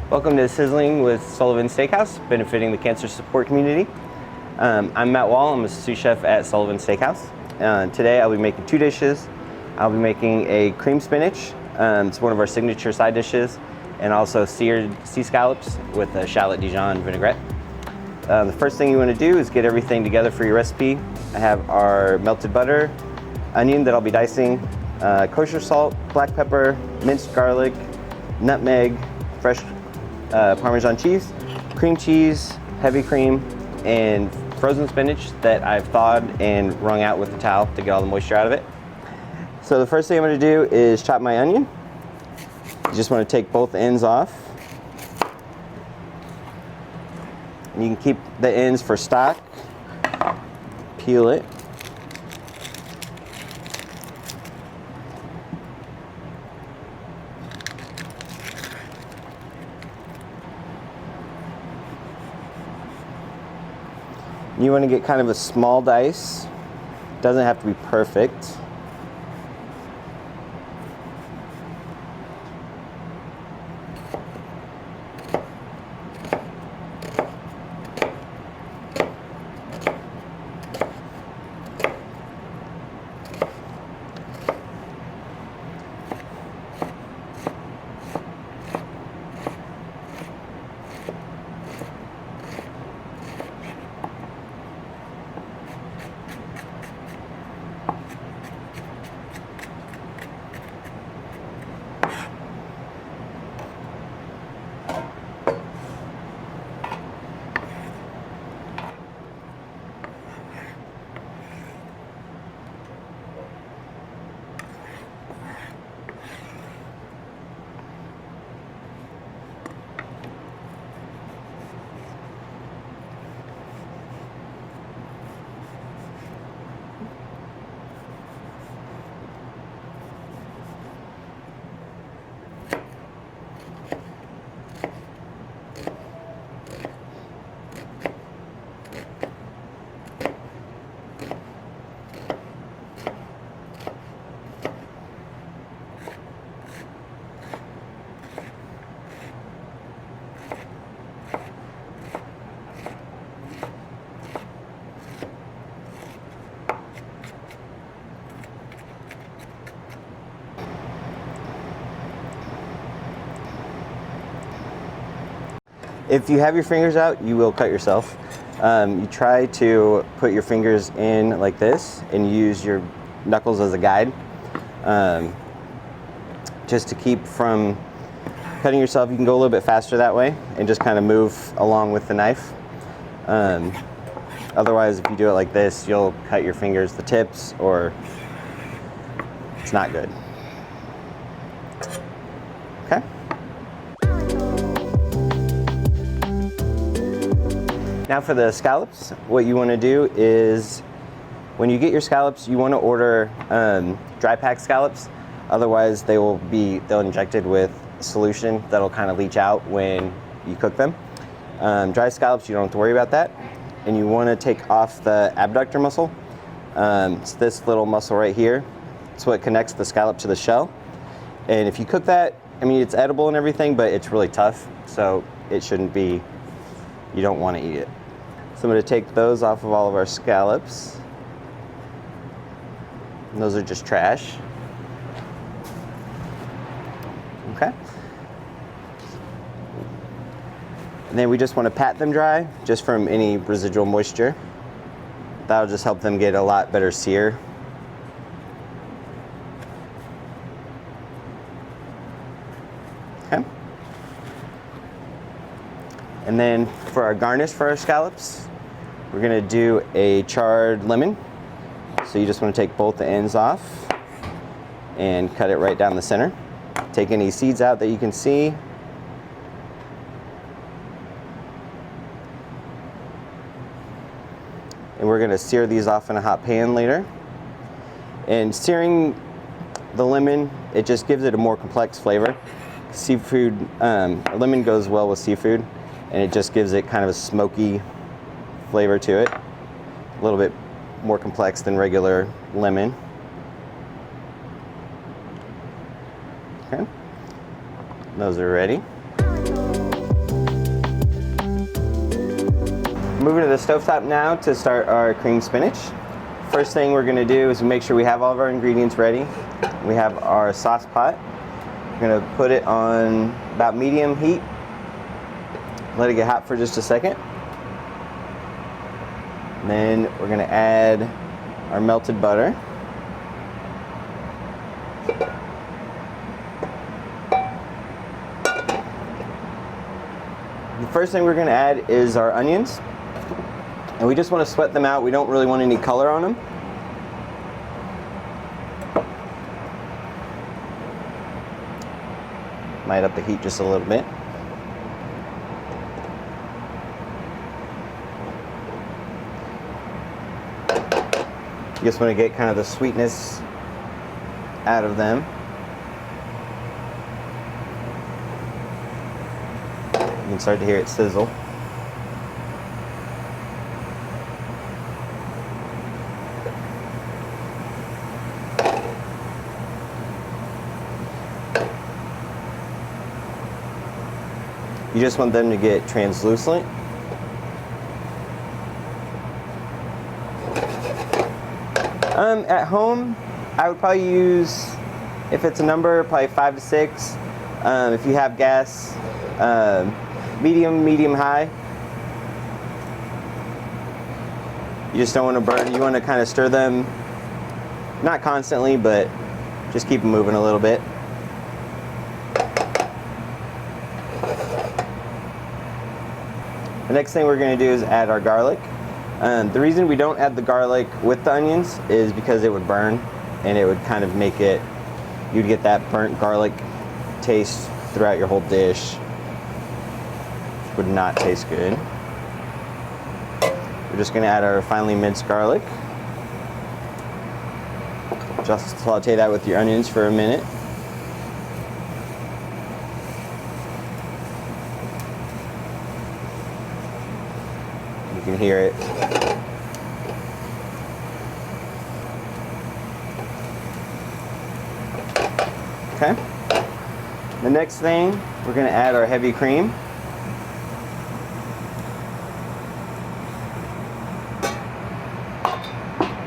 Welcome to Sizzling with Sullivan Steakhouse, benefiting the cancer support community. I'm Matt Wall. I'm a sous chef at Sullivan Steakhouse. Today I'll be making two dishes. I'll be making a cream spinach. It's one of our signature side dishes, and also seared sea scallops with a shallot Dijon vinaigrette. The first thing you want to do is get everything together for your recipe. I have our melted butter, onion that I'll be dicing, kosher salt, black pepper, minced garlic, nutmeg, fresh Parmesan cheese, cream cheese, heavy cream, and frozen spinach that I've thawed and wrung out with a towel to get all the moisture out of it. So the first thing I'm going to do is chop my onion. You just want to take both ends off. And you can keep the ends for stock. Peel it. You want to get kind of a small dice. Doesn't have to be perfect. If you have your fingers out, you will cut yourself. You try to put your fingers in like this and use your knuckles as a guide, just to keep from cutting yourself. You can go a little bit faster that way and just kind of move along with the knife. Otherwise, if you do it like this, you'll cut your fingers, the tips, or it's not good. Okay. Now for the scallops, what you want to do is when you get your scallops, you want to order dry pack scallops. Otherwise, they'll injected with solution that'll kind of leach out when you cook them. Dry scallops, you don't have to worry about that. And you want to take off the abductor muscle. It's this little muscle right here. It's what connects the scallop to the shell. And if you cook that, I mean, it's edible and everything, but it's really tough. So it shouldn't be, you don't want to eat it. So I'm going to take those off of all of our scallops. And those are just trash. Okay. And then we just want to pat them dry, just from any residual moisture. That'll just help them get a lot better sear. Okay. And then for our garnish for our scallops, we're going to do a charred lemon. So you just want to take both the ends off and cut it right down the center. Take any seeds out that you can see. And we're going to sear these off in a hot pan later. And searing the lemon, it just gives it a more complex flavor. Seafood, lemon goes well with seafood, and it just gives it kind of a smoky flavor to it. A little bit more complex than regular lemon. Okay, those are ready. Moving to the stovetop now to start our cream spinach. First thing we're going to do is make sure we have all of our ingredients ready. We have our sauce pot. We're going to put it on about medium heat. Let it get hot for just a second. And then we're going to add our melted butter. The first thing we're going to add is our onions. And we just want to sweat them out. We don't really want any color on them. Might up the heat just a little bit. You just want to get kind of the sweetness out of them. You can start to hear it sizzle. You just want them to get translucent. At home, I would probably use, if it's a number, probably 5 to 6. If you have gas, medium high. You just don't want to burn. You want to kind of stir them, not constantly, but just keep them moving a little bit. The next thing we're going to do is add our garlic. The reason we don't add the garlic with the onions is because it would burn, and it would kind of make it, you'd get that burnt garlic taste throughout your whole dish, which would not taste good. We're just going to add our finely minced garlic. Just saute that with your onions for a minute. You can hear it. Okay. The next thing, we're going to add our heavy cream.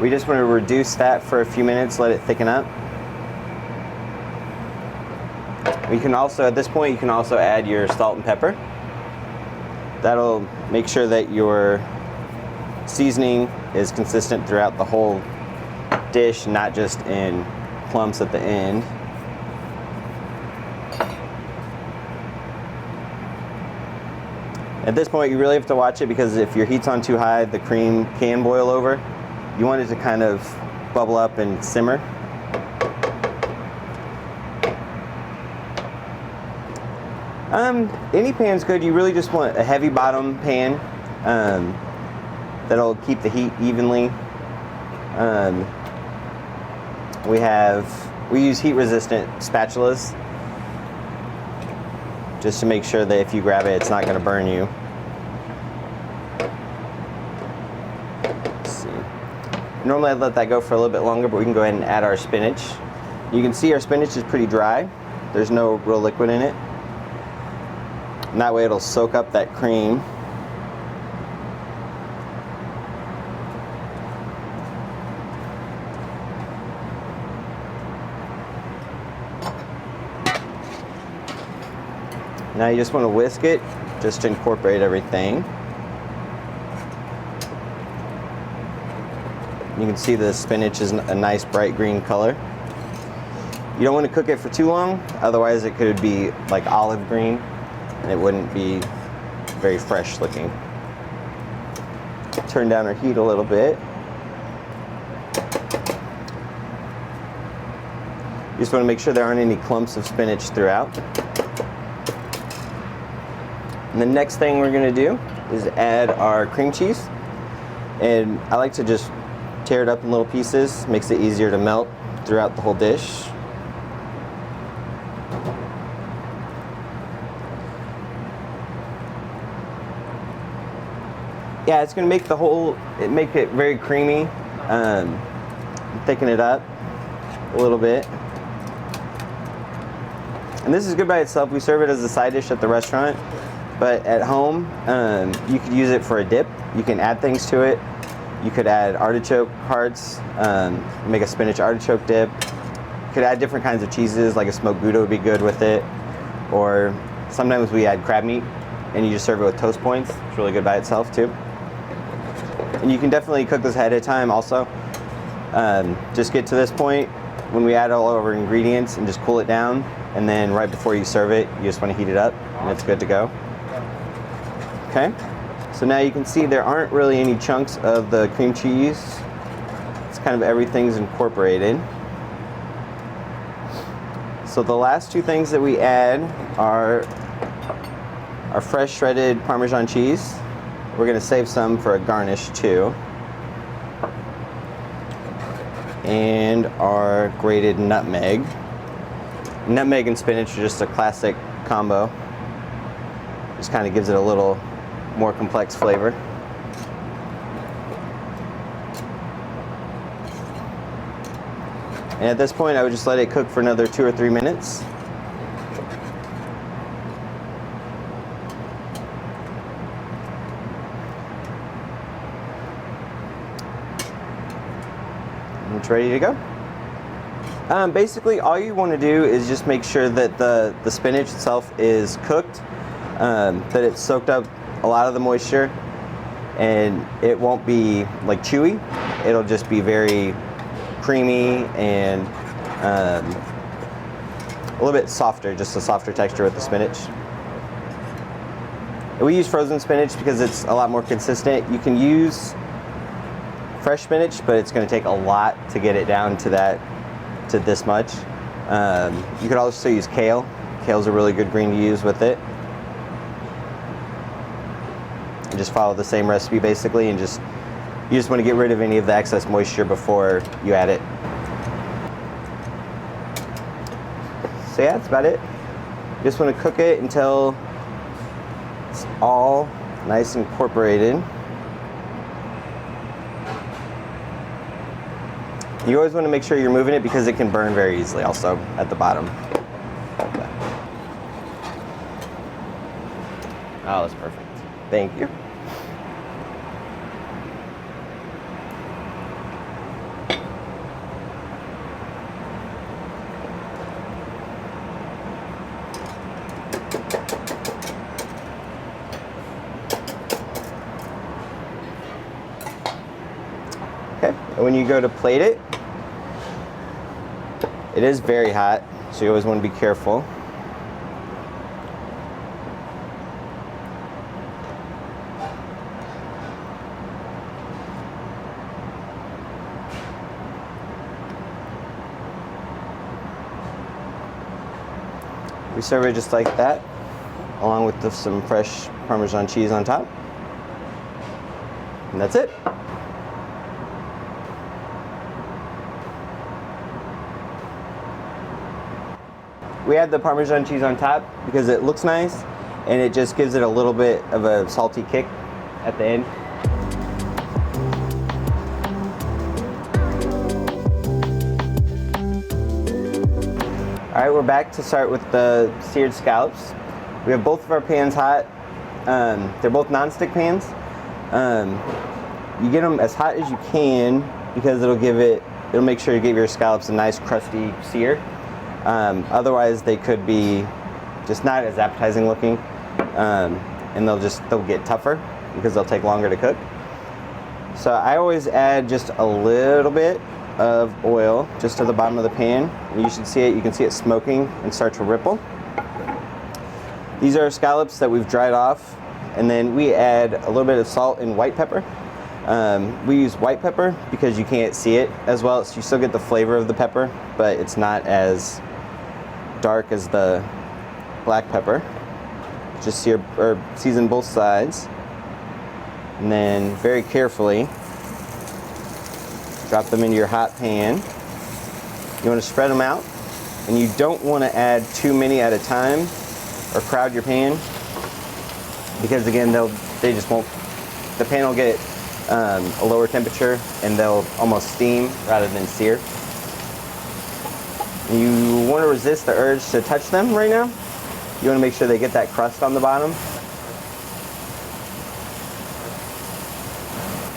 We just want to reduce that for a few minutes, let it thicken up. We can also, at this point, you can also add your salt and pepper. That'll make sure that your seasoning is consistent throughout the whole dish, not just in clumps at the end. At this point, you really have to watch it, because if your heat's on too high, the cream can boil over. You want it to kind of bubble up and simmer. Any pan's good. You really just want a heavy bottom pan that'll keep the heat evenly. We use heat resistant spatulas just to make sure that if you grab it, it's not going to burn you. Let's see. Normally I'd let that go for a little bit longer, but we can go ahead and add our spinach. You can see our spinach is pretty dry. There's no real liquid in it. And that way it'll soak up that cream. Now you just want to whisk it just to incorporate everything. You can see the spinach is a nice bright green color. You don't want to cook it for too long, otherwise it could be like olive green and it wouldn't be very fresh looking. Turn down our heat a little bit. You just want to make sure there aren't any clumps of spinach throughout. And the next thing we're going to do is add our cream cheese. And I like to just tear it up in little pieces, makes it easier to melt throughout the whole dish. Yeah, it's going to make make it very creamy, thicken it up a little bit. And this is good by itself. We serve it as a side dish at the restaurant, but at home, you could use it for a dip. You can add things to it. You could add artichoke hearts, make a spinach artichoke dip. You could add different kinds of cheeses, like a smoked Gouda would be good with it. Or sometimes we add crab meat and you just serve it with toast points. It's really good by itself too. And you can definitely cook this ahead of time also. Just get to this point when we add all of our ingredients and just cool it down. And then right before you serve it, you just want to heat it up and it's good to go. Okay. So now you can see there aren't really any chunks of the cream cheese. It's kind of everything's incorporated. So the last two things that we add are our fresh shredded Parmesan cheese. We're going to save some for a garnish too. And our grated nutmeg. Nutmeg and spinach are just a classic combo. Just kind of gives it a little more complex flavor. And at this point, I would just let it cook for another 2 or 3 minutes. And it's ready to go. Basically, all you want to do is just make sure that the spinach itself is cooked, that it's soaked up a lot of the moisture, and it won't be like chewy. It'll just be very creamy and a little bit softer, just a softer texture with the spinach. And we use frozen spinach because it's a lot more consistent. You can use fresh spinach, but it's going to take a lot to get it down to this much. You could also use kale. Kale's a really good green to use with it. And just follow the same recipe basically, and you just want to get rid of any of the excess moisture before you add it. So yeah, that's about it. You just want to cook it until it's all nice and incorporated. You always want to make sure you're moving it because it can burn very easily also at the bottom. Oh, that's perfect. Thank you. Okay, and when you go to plate it, it is very hot, so you always want to be careful. We serve it just like that, along with some fresh Parmesan cheese on top. And that's it. We add the Parmesan cheese on top because it looks nice and it just gives it a little bit of a salty kick at the end. All right, we're back to start with the seared scallops. We have both of our pans hot. They're both non-stick pans. You get them as hot as you can because it'll make sure you give your scallops a nice crusty sear. Otherwise, they could be just not as appetizing looking, and they'll get tougher because they'll take longer to cook. So I always add just a little bit of oil just to the bottom of the pan. You should see it. You can see it smoking and start to ripple. These are scallops that we've dried off, and then we add a little bit of salt and white pepper. We use white pepper because you can't see it as well. So you still get the flavor of the pepper, but it's not as dark as the black pepper. Just season both sides, and then very carefully drop them into your hot pan. You want to spread them out, and you don't want to add too many at a time or crowd your pan, because again the pan will get a lower temperature and they'll almost steam rather than sear. You want to resist the urge to touch them right now. You want to make sure they get that crust on the bottom.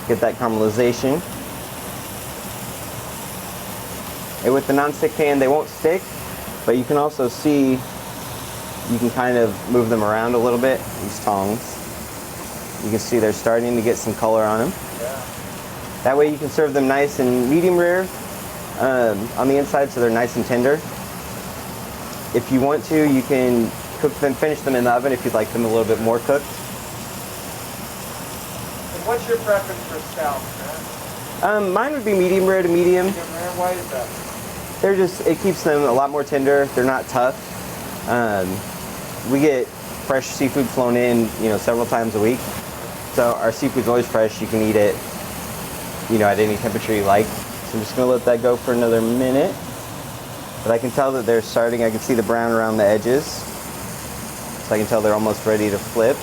get that caramelization. And with the non-stick pan, they won't stick, but you can also see, you can kind of move them around a little bit, these tongs. You can see they're starting to get some color on them. Yeah. That way you can serve them nice and medium rare on the inside, so they're nice and tender. If you want to, you can cook them, finish them in the oven if you'd like them a little bit more cooked. And what's your preference for scallops, man? Mine would be medium rare to medium. Medium rare? Why is that? It keeps them a lot more tender. They're not tough. We get fresh seafood flown in, several times a week. So our seafood's always fresh. You can eat it, at any temperature you like. So I'm just gonna let that go for another minute. But I can tell that they're starting, I can see the brown around the edges. So I can tell they're almost ready to flip.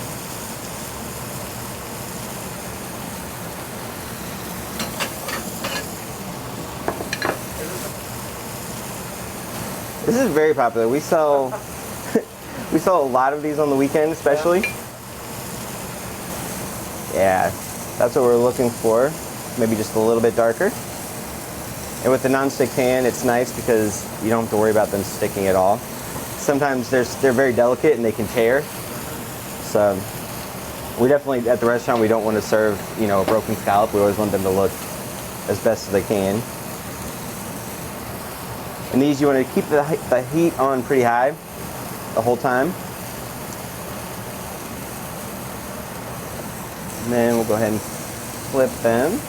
This is very popular. We sell a lot of these on the weekend, especially. Yeah, that's what we're looking for. Maybe just a little bit darker. And with the non-stick pan, it's nice because you don't have to worry about them sticking at all. Sometimes they're very delicate and they can tear. So we definitely, at the restaurant, we don't want to serve, a broken scallop. We always want them to look as best as they can. And these, you want to keep the heat on pretty high the whole time. And then we'll go ahead and flip them.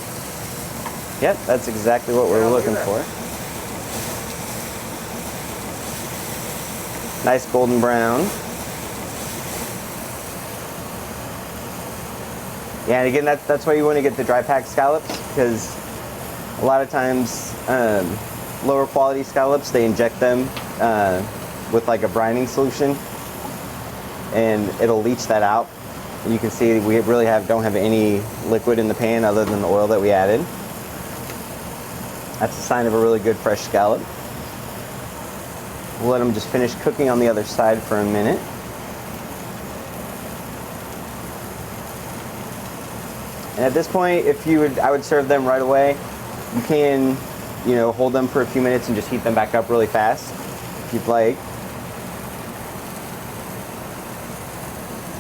Yep, that's exactly what we're looking for. Nice golden brown. Yeah, and again, that's why you want to get the dry packed scallops, because a lot of times lower quality scallops, they inject them with like a brining solution, and it'll leach that out. And you can see we really don't have any liquid in the pan other than the oil that we added. That's a sign of a really good fresh scallop. We'll let them just finish cooking on the other side for a minute. And at this point, I would serve them right away. You can, hold them for a few minutes and just heat them back up really fast, if you'd like.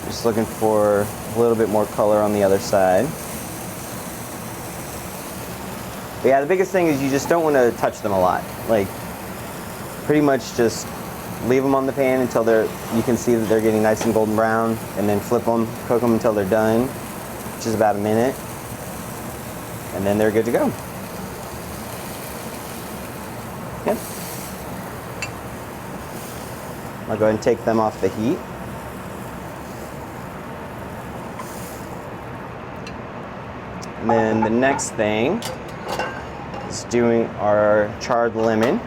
Just looking for a little bit more color on the other side. But yeah, the biggest thing is you just don't want to touch them a lot. Like, pretty much just leave them on the pan until you can see that they're getting nice and golden brown, and then flip them, cook them until they're done, which is about a minute, and then they're good to go. Yep. I'll go ahead and take them off the heat. And then the next thing is doing our charred lemon.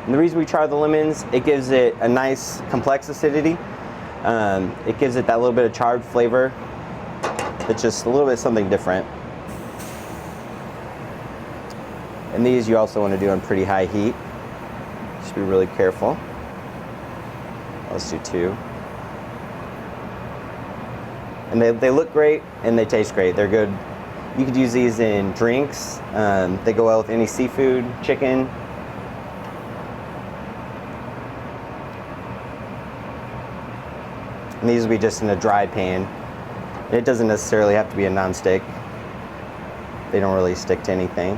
And the reason we char the lemons, it gives it a nice complex acidity. It gives it that little bit of charred flavor. It's just a little bit something different. And these you also want to do on pretty high heat. Just be really careful. Let's do 2. And they look great and they taste great. They're good. You could use these in drinks. They go well with any seafood, chicken. And these will be just in a dry pan. And it doesn't necessarily have to be a non-stick. They don't really stick to anything.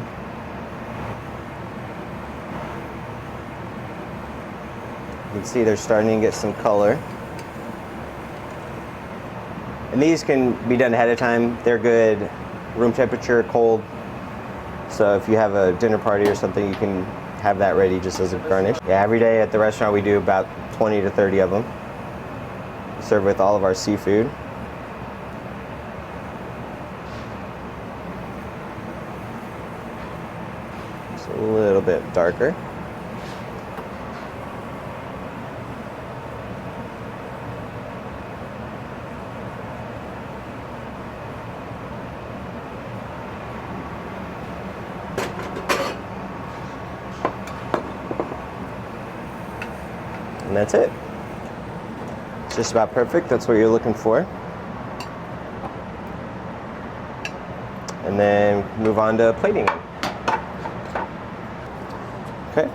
You can see they're starting to get some color. And these can be done ahead of time. They're good room temperature, cold. So if you have a dinner party or something, you can have that ready just as a garnish. Yeah, every day at the restaurant we do about 20 to 30 of them. We serve with all of our seafood. Just a little bit darker. And that's it. It's just about perfect. That's what you're looking for. and then move on to plating them. Okay,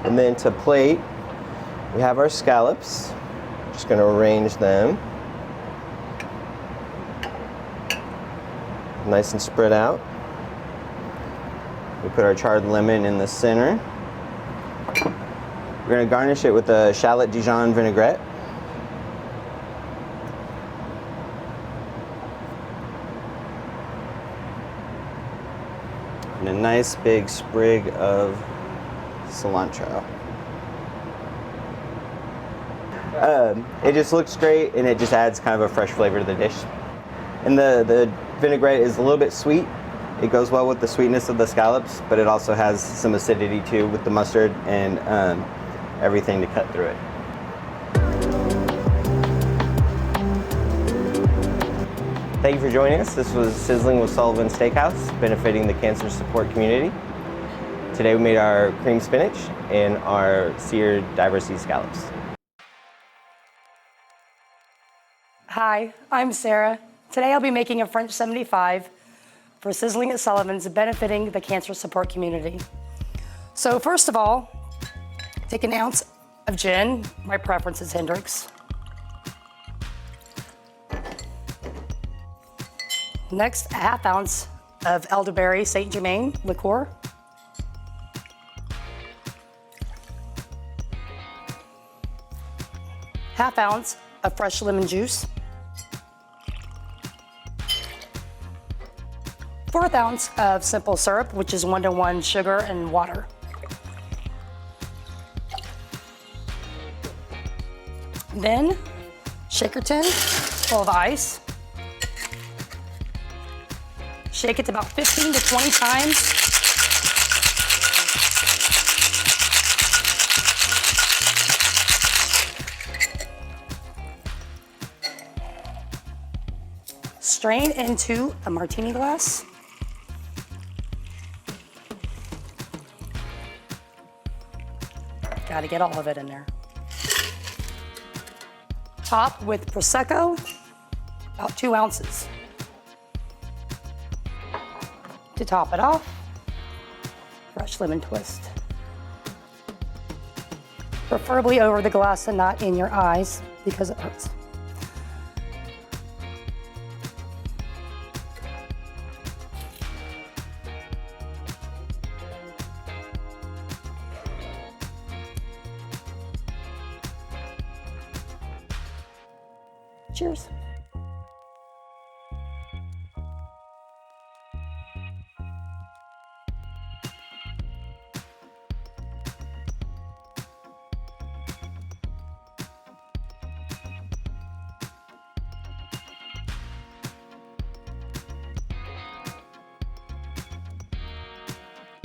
and then to plate, we have our scallops. Just going to arrange them nice and spread out. We put our charred lemon in the center. We're going to garnish it with a shallot Dijon vinaigrette. And a nice big sprig of cilantro. It just looks great, and it just adds kind of a fresh flavor to the dish. And the vinaigrette is a little bit sweet. It goes well with the sweetness of the scallops, but it also has some acidity too with the mustard and everything to cut through it. Thank you for joining us. This was Sizzling with Sullivan Steakhouse, benefiting the cancer support community. Today we made our cream spinach and our seared diversity scallops. Hi, I'm Sarah. Today I'll be making a French 75 for Sizzling at Sullivan's, benefiting the cancer support community. So first of all, take an ounce of gin. My preference is Hendrick's. Next, a half ounce of elderberry Saint Germain liqueur. Half ounce of fresh lemon juice. 1/4 ounce of simple syrup, which is 1-to-1 sugar and water. Then, shaker tin full of ice. Shake it about 15 to 20 times. Strain into a martini glass. Got to get all of it in there. Top with Prosecco, about 2 ounces. To top it off, fresh lemon twist. Preferably over the glass and not in your eyes because it hurts. Cheers.